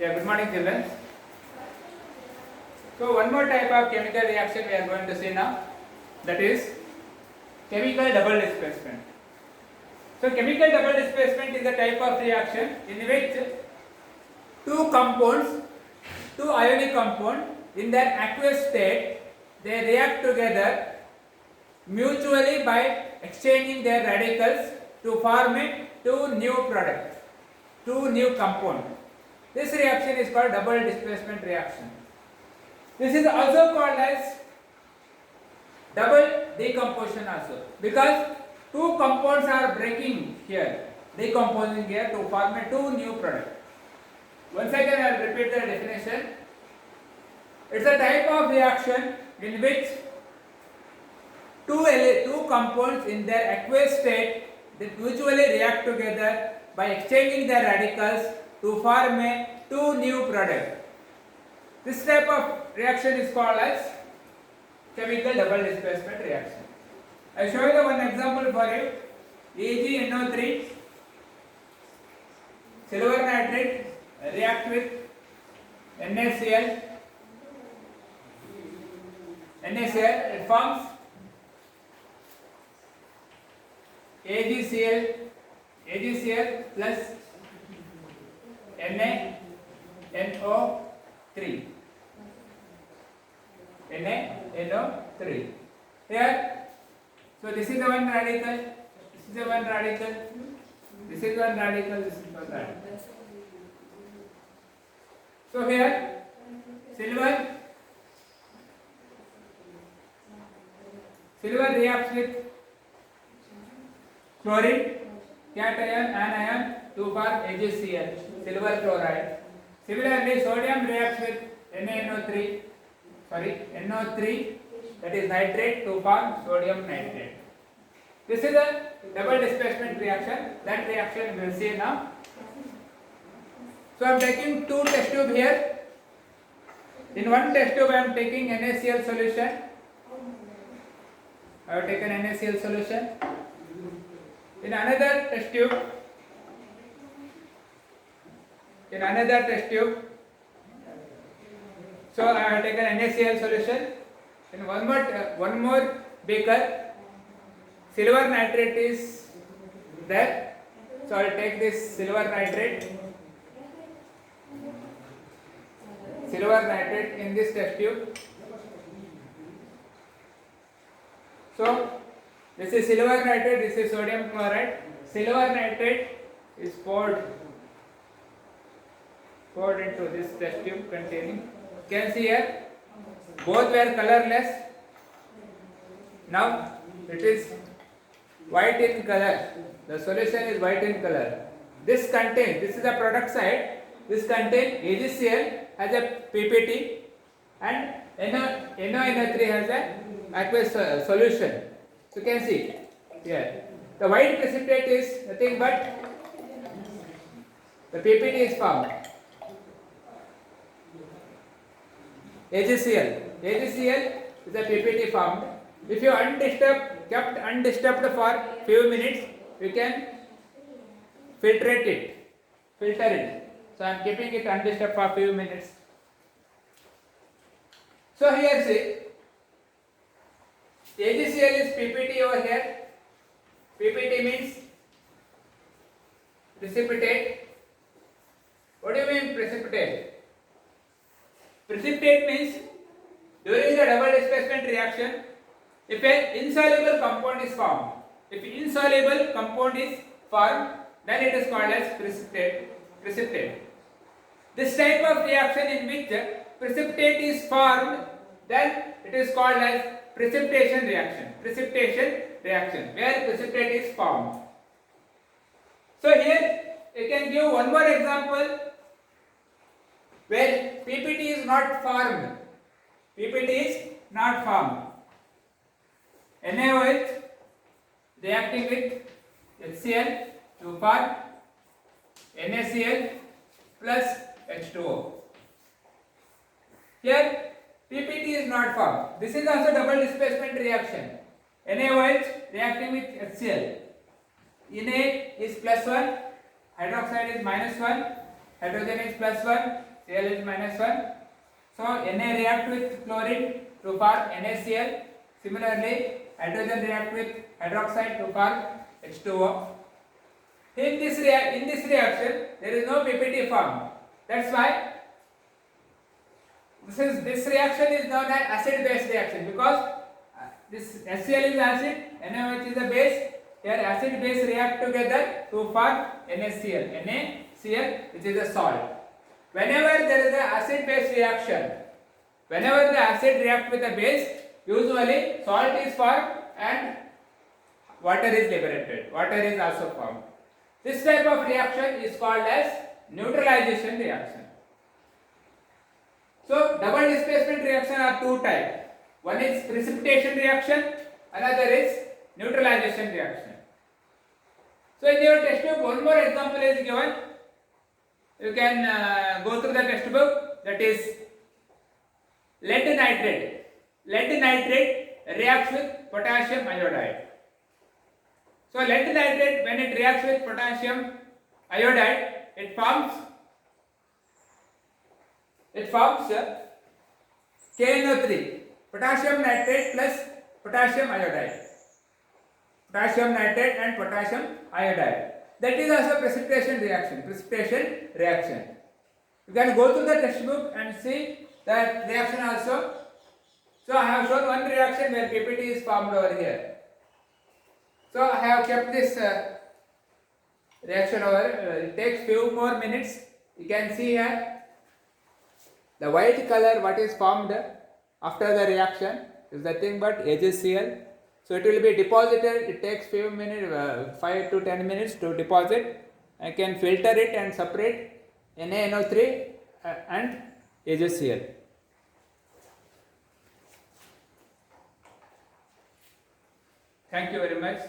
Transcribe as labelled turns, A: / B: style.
A: Yeah, good morning children. So one more type of chemical reaction we are going to see now, that is chemical double displacement. So chemical double displacement is a type of reaction in which two compounds, two ionic compounds in their aqueous state, they react together mutually by exchanging their radicals to form a two new product, two new compound. This reaction is called double displacement reaction. This is also called as double decomposition also, because two compounds are breaking here, decomposing here to form a two new product. Once again I will repeat the definition. It's a type of reaction in which two compounds in their aqueous state they mutually react together by exchanging their radicals to form a two new product. This type of reaction is called as chemical double displacement reaction. I show you the one example for you. AgNO3, silver nitrate react with NaCl. It forms AgCl plus NaNO3. NaNO3. Here, so this is the one radical, this is the one radical, this is one radical, this is one radical. So here, silver reacts with chlorine, cation, anion to form AgCl, silver chloride. Similarly, sodium reacts with NaNO3, NO3, that is nitrate, to form sodium nitrate. This is a double displacement reaction. That reaction we will see now. So I am taking two test tube here. In one test tube I am taking NaCl solution. I have taken NaCl solution. In another test tube, so I have taken NaCl solution. In one more beaker, silver nitrate is there. So I will take this silver nitrate in this test tube. So this is silver nitrate, this is sodium chloride. Silver nitrate is poured into this test tube containing. You can see here, both were colorless. Now it is white in color. The solution is white in color. This is the product side. This contains AgCl has a PPT and NaNO3 has a aqueous solution. So you can see here, the white precipitate is nothing but the PPT is formed. AgCl is a PPT formed. If you kept undisturbed for few minutes, you can filter it. So I am keeping it undisturbed for few minutes. So here see, AgCl is PPT over here. PPT means precipitate. What do you mean precipitate? Precipitate means during the double displacement reaction, if an insoluble compound is formed, then it is called as precipitate. This type of reaction in which precipitate is formed, then it is called as precipitation reaction, where precipitate is formed. So here you can give one more example where PPT is not formed. NaOH reacting with HCl to form NaCl plus H2O. Here PPT is not formed. This is also double displacement reaction. NaOH reacting with HCl. Na is +1, hydroxide is -1, hydrogen is +1, Cl is -1. So Na react with chlorine to form NaCl. Similarly, hydrogen react with hydroxide to form H2O. In this reaction, there is no PPT formed. That's why this reaction is known as acid-base reaction, because this HCl is acid, NaOH is a base. Here acid-base react together to form NaCl. NaCl, which is a salt. Whenever there is an acid-base reaction, whenever the acid react with a base, usually salt is formed and water is liberated. Water is also formed. This type of reaction is called as neutralization reaction. So double displacement reaction are two types. One is precipitation reaction, another is neutralization reaction. So in your textbook, one more example is given. You can go through the textbook. That is lead nitrate. Lead nitrate reacts with potassium iodide. So lead nitrate, when it reacts with potassium iodide, it forms KNO3, potassium nitrate plus potassium iodide. Potassium nitrate and potassium iodide. That is also precipitation reaction. You can go to the textbook and see that reaction also. So I have shown one reaction where PPT is formed over here. So I have kept this reaction over. It takes few more minutes. You can see here the white color what is formed after the reaction is nothing but HCl. So it will be deposited. It takes few minutes, 5 to 10 minutes to deposit. I can filter it and separate NaNO3 and HCl. Thank you very much.